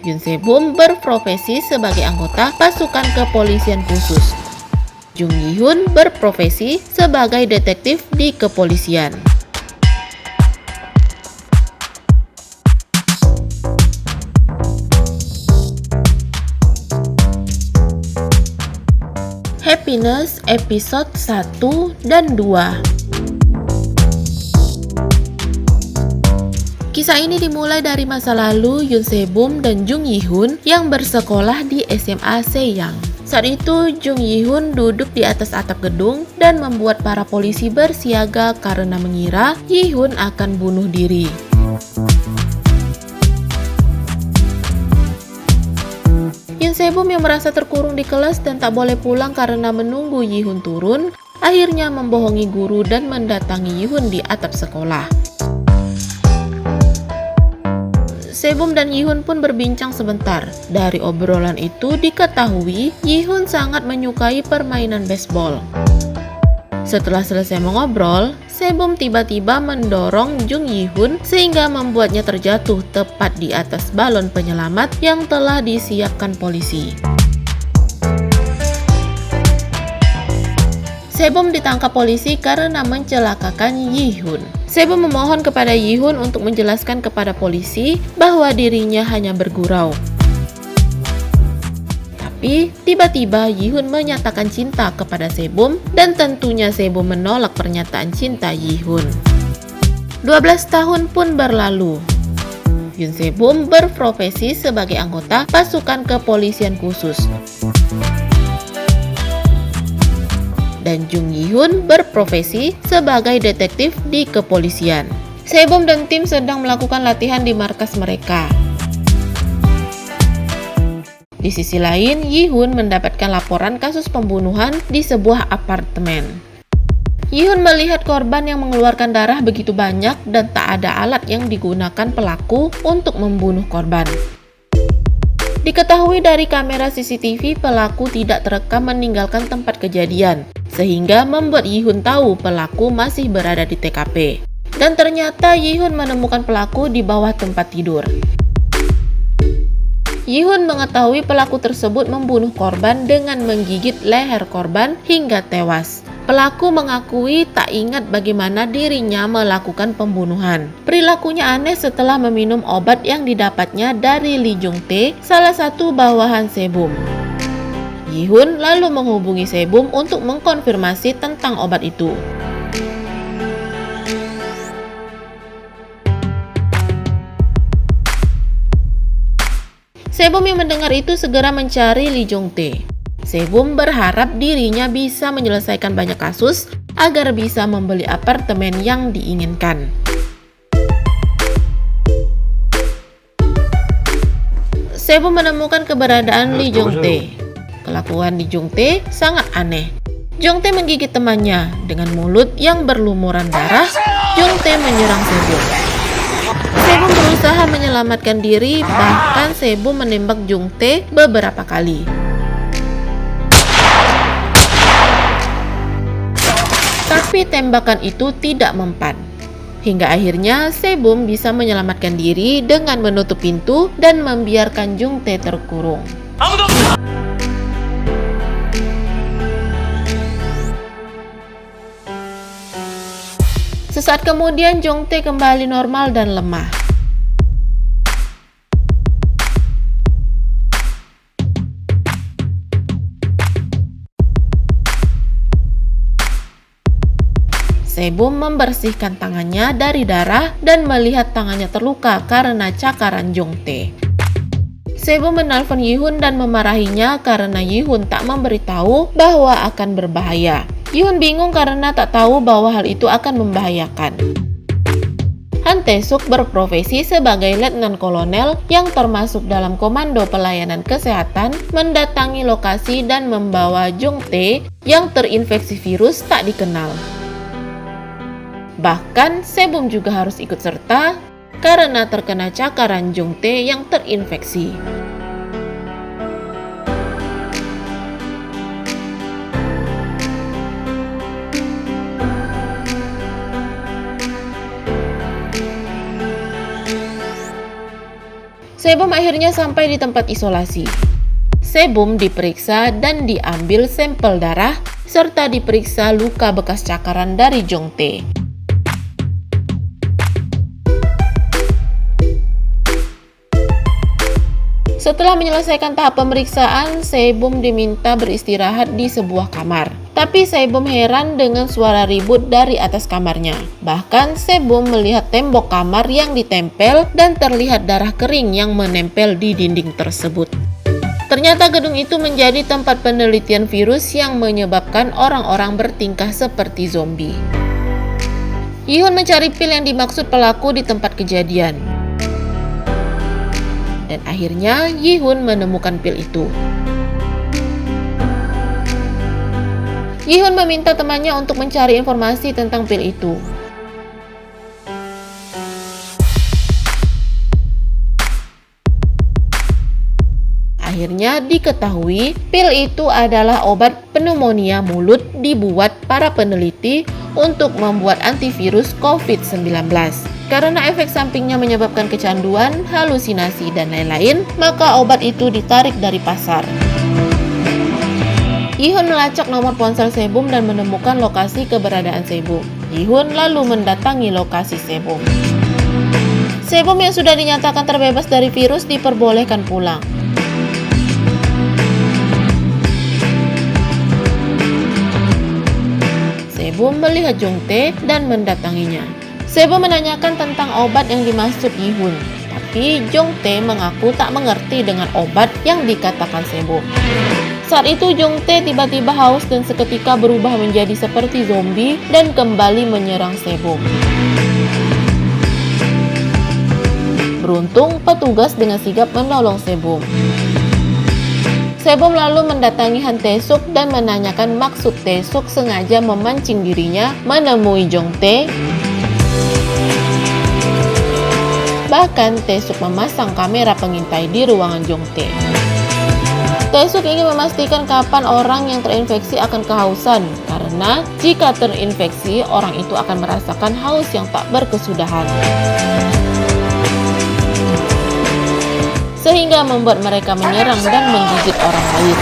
Yun Se-bum berprofesi sebagai anggota pasukan kepolisian khusus. Jung Yi-hun berprofesi sebagai detektif di kepolisian. Happiness episode 1 dan 2. Kisah ini dimulai dari masa lalu Yun Se-bum dan Jung Yi-hun yang bersekolah di SMA Seyang. Saat itu Jung Yi-hun duduk di atas atap gedung dan membuat para polisi bersiaga karena mengira Yi-hun akan bunuh diri. Yun Se-bum yang merasa terkurung di kelas dan tak boleh pulang karena menunggu Yi-hun turun, akhirnya membohongi guru dan mendatangi Yi-hun di atap sekolah. Se-bum dan Yi-hun pun berbincang sebentar. Dari obrolan itu diketahui Yi-hun sangat menyukai permainan baseball. Setelah selesai mengobrol, Se-bum tiba-tiba mendorong Jung Yi-hun sehingga membuatnya terjatuh tepat di atas balon penyelamat yang telah disiapkan polisi. Se-bum ditangkap polisi karena mencelakakan Yi-hun. Se-bum memohon kepada Yi-hun untuk menjelaskan kepada polisi bahwa dirinya hanya bergurau. Tapi tiba-tiba Yi-hun menyatakan cinta kepada Se-bum dan tentunya Se-bum menolak pernyataan cinta Yi-hun. 12 tahun pun berlalu. Yun Se-bum berprofesi sebagai anggota pasukan kepolisian khusus. Dan Jung Yi-hun berprofesi sebagai detektif di kepolisian. Se-bum dan tim sedang melakukan latihan di markas mereka. Di sisi lain, Yi-hun mendapatkan laporan kasus pembunuhan di sebuah apartemen. Yi-hun melihat korban yang mengeluarkan darah begitu banyak dan tak ada alat yang digunakan pelaku untuk membunuh korban. Diketahui dari kamera CCTV pelaku tidak terekam meninggalkan tempat kejadian, sehingga membuat Yi-hun tahu pelaku masih berada di TKP. Dan ternyata Yi-hun menemukan pelaku di bawah tempat tidur. Yi-hun mengetahui pelaku tersebut membunuh korban dengan menggigit leher korban hingga tewas. Pelaku mengakui tak ingat bagaimana dirinya melakukan pembunuhan. Perilakunya aneh setelah meminum obat yang didapatnya dari Lee Jung-tae, salah satu bawahan Se-bum. Yi-hun lalu menghubungi Se-bum untuk mengkonfirmasi tentang obat itu. Se-bum yang mendengar itu segera mencari Lee Jung-tae. Se-bum berharap dirinya bisa menyelesaikan banyak kasus agar bisa membeli apartemen yang diinginkan. Se-bum menemukan keberadaan Lee Jung-tae. Kelakuan Lee Jung-tae sangat aneh. Jung-tae menggigit temannya. Dengan mulut yang berlumuran darah, Jung-tae menyerang Se-bum. Se-bum berusaha menyelamatkan diri, bahkan Se-bum menembak Jung-tae beberapa kali. Tapi tembakan itu tidak mempan. Hingga akhirnya Se-bum bisa menyelamatkan diri dengan menutup pintu dan membiarkan Jung-tae terkurung. Sesaat kemudian Jung-tae kembali normal dan lemah. Se-bum membersihkan tangannya dari darah dan melihat tangannya terluka karena cakaran Jung-tae. Se-bum menelpon Yi-hun dan memarahinya karena Yi-hun tak memberitahu bahwa akan berbahaya. Yi-hun bingung karena tak tahu bahwa hal itu akan membahayakan. Han Tae-suk berprofesi sebagai letnan kolonel yang termasuk dalam komando pelayanan kesehatan mendatangi lokasi dan membawa Jung-tae yang terinfeksi virus tak dikenal. Bahkan Se-bum juga harus ikut serta karena terkena cakaran Jung-tae yang terinfeksi. Sebum akhirnya sampai di tempat isolasi. Sebum diperiksa dan diambil sampel darah serta diperiksa luka bekas cakaran dari Jongtae. Setelah menyelesaikan tahap pemeriksaan, Sebum diminta beristirahat di sebuah kamar. Tapi Sebum heran dengan suara ribut dari atas kamarnya. Bahkan Sebum melihat tembok kamar yang ditempel dan terlihat darah kering yang menempel di dinding tersebut. Ternyata gedung itu menjadi tempat penelitian virus yang menyebabkan orang-orang bertingkah seperti zombie. Yihun mencari pil yang dimaksud pelaku di tempat kejadian. Dan akhirnya Yihun menemukan pil itu. Yihun meminta temannya untuk mencari informasi tentang pil itu. Akhirnya diketahui pil itu adalah obat pneumonia mulut dibuat para peneliti untuk membuat antivirus COVID-19. Karena efek sampingnya menyebabkan kecanduan, halusinasi, dan lain-lain, maka obat itu ditarik dari pasar. Yihun melacak nomor ponsel Sebum dan menemukan lokasi keberadaan Sebum. Yihun lalu mendatangi lokasi Sebum. Sebum yang sudah dinyatakan terbebas dari virus diperbolehkan pulang. Sebum melihat Jongtae dan mendatanginya. Sebum menanyakan tentang obat yang dimaksud Yihun, tapi Jongtae mengaku tak mengerti dengan obat yang dikatakan Sebum. Saat itu Jongtae tiba-tiba haus dan seketika berubah menjadi seperti zombie dan kembali menyerang Sebum. Beruntung petugas dengan sigap menolong Sebum. Sebum lalu mendatangi Han Tae-suk dan menanyakan maksud Tae-suk sengaja memancing dirinya menemui Jongtae. Bahkan Tae-suk memasang kamera pengintai di ruangan Jongtae. Tae-suk ingin memastikan kapan orang yang terinfeksi akan kehausan, karena jika terinfeksi, orang itu akan merasakan haus yang tak berkesudahan. Sehingga membuat mereka menyerang dan menggigit orang lain.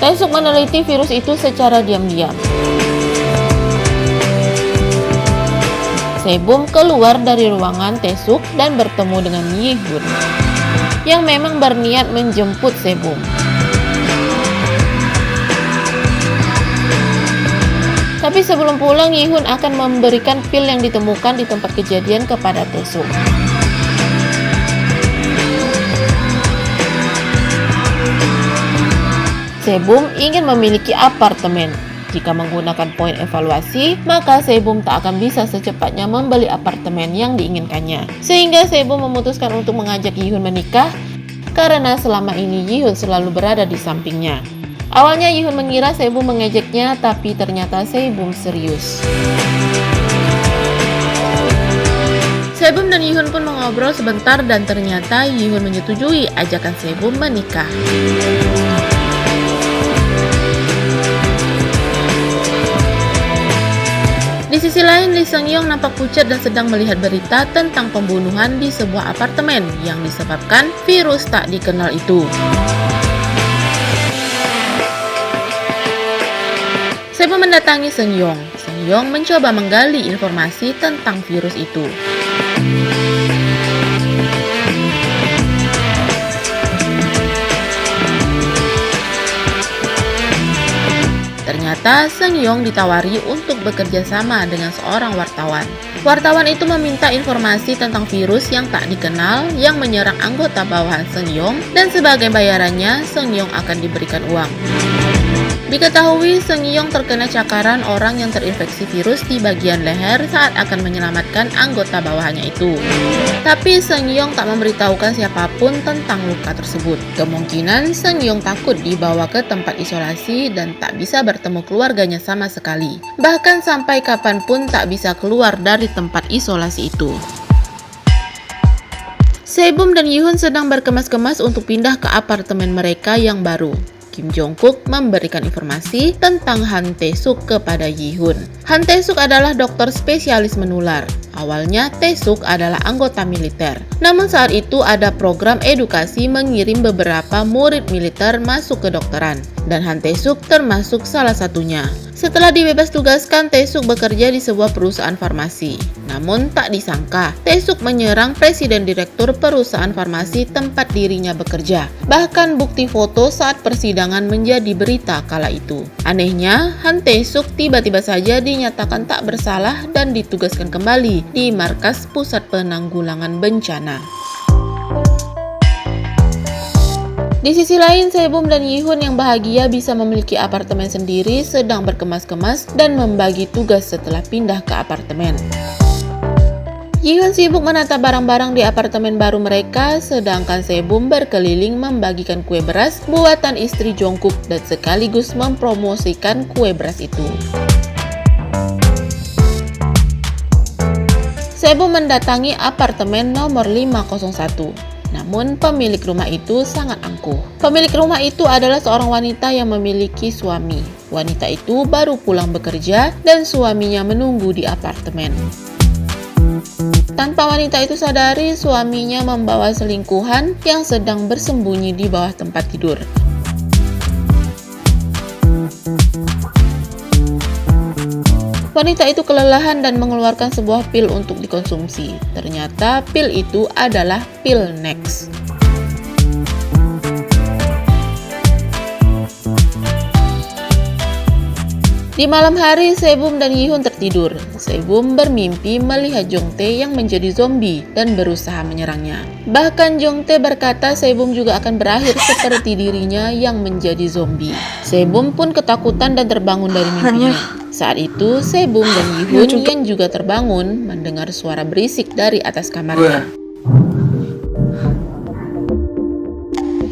Tae-suk meneliti virus itu secara diam-diam. Sebum keluar dari ruangan Tae-suk dan bertemu dengan Yihun yang memang berniat menjemput Sebum. Tapi sebelum pulang, Yihun akan memberikan pil yang ditemukan di tempat kejadian kepada Tae-suk. Sebum ingin memiliki apartemen. Jika menggunakan poin evaluasi, maka Sebum tak akan bisa secepatnya membeli apartemen yang diinginkannya. Sehingga Sebum memutuskan untuk mengajak Yihun menikah, karena selama ini Yihun selalu berada di sampingnya. Awalnya Yihun mengira Sebum mengejeknya, tapi ternyata Sebum serius. Sebum dan Yihun pun mengobrol sebentar dan ternyata Yihun menyetujui ajakan Sebum menikah. Di sisi lain, Lee Seung-yeong nampak pucat dan sedang melihat berita tentang pembunuhan di sebuah apartemen yang disebabkan virus tak dikenal itu. Sebum mendatangi Seung-yeong. Seung-yeong mencoba menggali informasi tentang virus itu. Ternyata Seung-yeong ditawari untuk bekerja sama dengan seorang wartawan. Wartawan itu meminta informasi tentang virus yang tak dikenal yang menyerang anggota bawahan Seung-yeong, dan sebagai bayarannya Seung-yeong akan diberikan uang. Diketahui Seung-yeong terkena cakaran orang yang terinfeksi virus di bagian leher saat akan menyelamatkan anggota bawahannya itu. Tapi Seung-yeong tak memberitahukan siapapun tentang luka tersebut. Kemungkinan Seung-yeong takut dibawa ke tempat isolasi dan tak bisa bertemu keluarganya sama sekali. Bahkan sampai kapanpun tak bisa keluar dari tempat isolasi itu. Sebum dan Yihun sedang berkemas-kemas untuk pindah ke apartemen mereka yang baru. Kim Jong-kook memberikan informasi tentang Han Tae-suk kepada Yihun. Han Tae-suk adalah dokter spesialis menular. Awalnya Tae-suk adalah anggota militer. Namun saat itu ada program edukasi mengirim beberapa murid militer masuk ke kedokteran. Dan Han Tae-suk termasuk salah satunya. Setelah dibebas tugaskan, Tae-suk bekerja di sebuah perusahaan farmasi. Namun tak disangka, Tae-suk menyerang presiden direktur perusahaan farmasi tempat dirinya bekerja. Bahkan bukti foto saat persidangan menjadi berita kala itu. Anehnya, Han Tae-suk tiba-tiba saja dinyatakan tak bersalah dan ditugaskan kembali di markas pusat penanggulangan bencana. Di sisi lain, Sebum dan Yi-hun yang bahagia bisa memiliki apartemen sendiri sedang berkemas-kemas dan membagi tugas setelah pindah ke apartemen. Yi-hun sibuk menata barang-barang di apartemen baru mereka, sedangkan Sebum berkeliling membagikan kue beras buatan istri Jungkook dan sekaligus mempromosikan kue beras itu. Sebum mendatangi apartemen nomor 501. Namun pemilik rumah itu sangat angkuh. Pemilik rumah itu adalah seorang wanita yang memiliki suami. Wanita itu baru pulang bekerja dan suaminya menunggu di apartemen. Tanpa wanita itu sadari, suaminya membawa selingkuhan yang sedang bersembunyi di bawah tempat tidur. Wanita itu kelelahan dan mengeluarkan sebuah pil untuk dikonsumsi. Ternyata pil itu adalah pil Next. Di malam hari, Sebum dan Yi-hun tertidur. Sebum bermimpi melihat Jongtae yang menjadi zombie dan berusaha menyerangnya. Bahkan Jongtae berkata Sebum juga akan berakhir seperti dirinya yang menjadi zombie. Sebum pun ketakutan dan terbangun dari mimpinya. Saat itu, Sebum dan Yi-hun yang juga terbangun mendengar suara berisik dari atas kamarnya.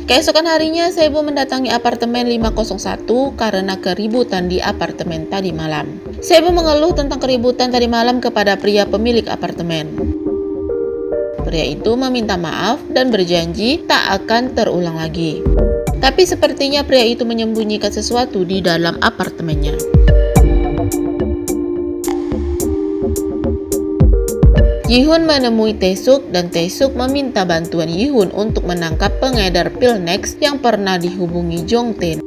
Keesokan harinya, Sebum mendatangi apartemen 501 karena keributan di apartemen tadi malam. Sebum mengeluh tentang keributan tadi malam kepada pria pemilik apartemen. Pria itu meminta maaf dan berjanji tak akan terulang lagi. Tapi sepertinya pria itu menyembunyikan sesuatu di dalam apartemennya. Yi-hun menemui Tae-suk dan Tae-suk meminta bantuan Yi-hun untuk menangkap pengedar pil Next yang pernah dihubungi Jongtae.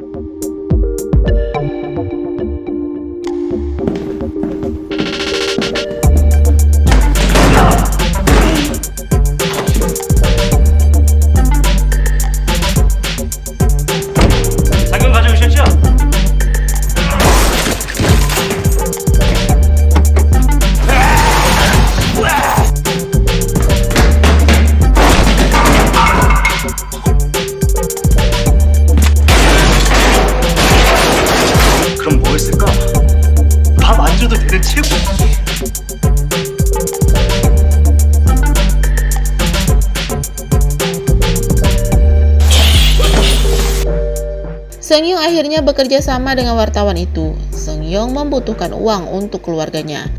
Seung-yeong akhirnya bekerja sama dengan wartawan itu. Seung-yeong membutuhkan uang untuk keluarganya.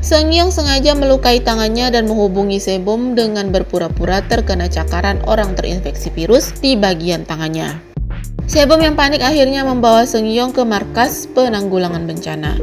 Seung-yeong sengaja melukai tangannya dan menghubungi Sebum dengan berpura-pura terkena cakaran orang terinfeksi virus di bagian tangannya. Sebum yang panik akhirnya membawa Seung-yeong ke markas penanggulangan bencana.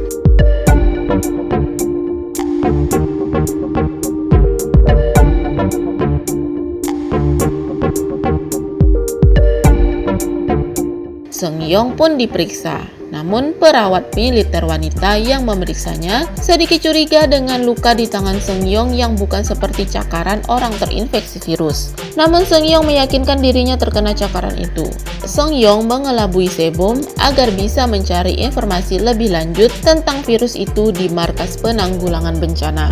Seung-yeong pun diperiksa. Namun perawat militer wanita yang memeriksanya sedikit curiga dengan luka di tangan Seung-yeong yang bukan seperti cakaran orang terinfeksi virus. Namun Seung-yeong meyakinkan dirinya terkena cakaran itu. Seung-yeong mengelabui Sebum agar bisa mencari informasi lebih lanjut tentang virus itu di markas penanggulangan bencana.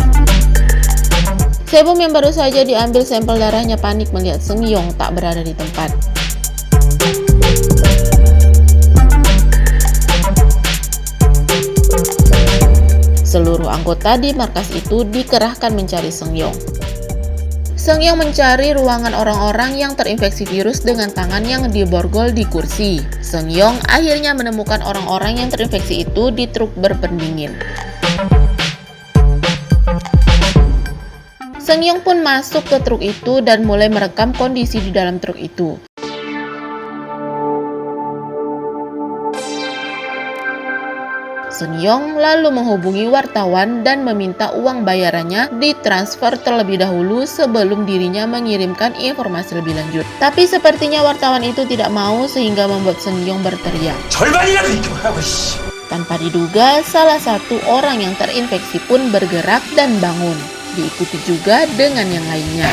Sebum yang baru saja diambil sampel darahnya panik melihat Seung-yeong tak berada di tempat. Seluruh anggota di markas itu dikerahkan mencari Seung-yeong. Seung-yeong mencari ruangan orang-orang yang terinfeksi virus dengan tangan yang diborgol di kursi. Seung-yeong akhirnya menemukan orang-orang yang terinfeksi itu di truk berpendingin. Seung-yeong pun masuk ke truk itu dan mulai merekam kondisi di dalam truk itu. Sun Yong lalu menghubungi wartawan dan meminta uang bayarannya ditransfer terlebih dahulu sebelum dirinya mengirimkan informasi lebih lanjut. Tapi sepertinya wartawan itu tidak mau sehingga membuat Sun Yong berteriak. Tanpa diduga, salah satu orang yang terinfeksi pun bergerak dan bangun, diikuti juga dengan yang lainnya.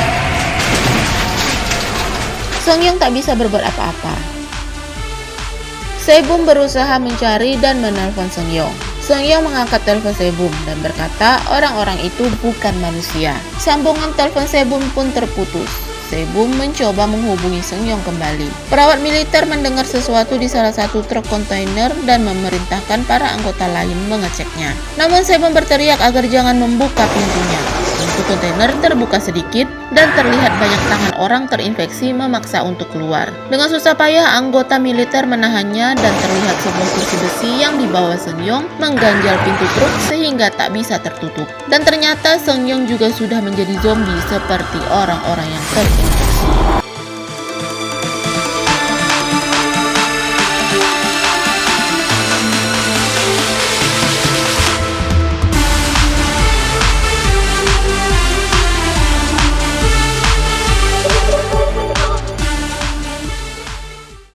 Sun Yong tak bisa berbuat apa-apa. Sebum berusaha mencari dan menelpon Sun Yong. Sun Yong mengangkat telepon Sebum dan berkata orang-orang itu bukan manusia. Sambungan telepon Sebum pun terputus. Sebum mencoba menghubungi Sun Yong kembali. Perawat militer mendengar sesuatu di salah satu truk kontainer dan memerintahkan para anggota lain mengeceknya. Namun Sebum berteriak agar jangan membuka pintunya. Pintu kontainer terbuka sedikit dan terlihat banyak tangan orang terinfeksi memaksa untuk keluar. Dengan susah payah anggota militer menahannya dan terlihat sebuah kursi besi yang dibawa Sun Yong mengganjal pintu truk sehingga tak bisa tertutup. Dan ternyata Sun Yong juga sudah menjadi zombie seperti orang-orang yang terinfeksi.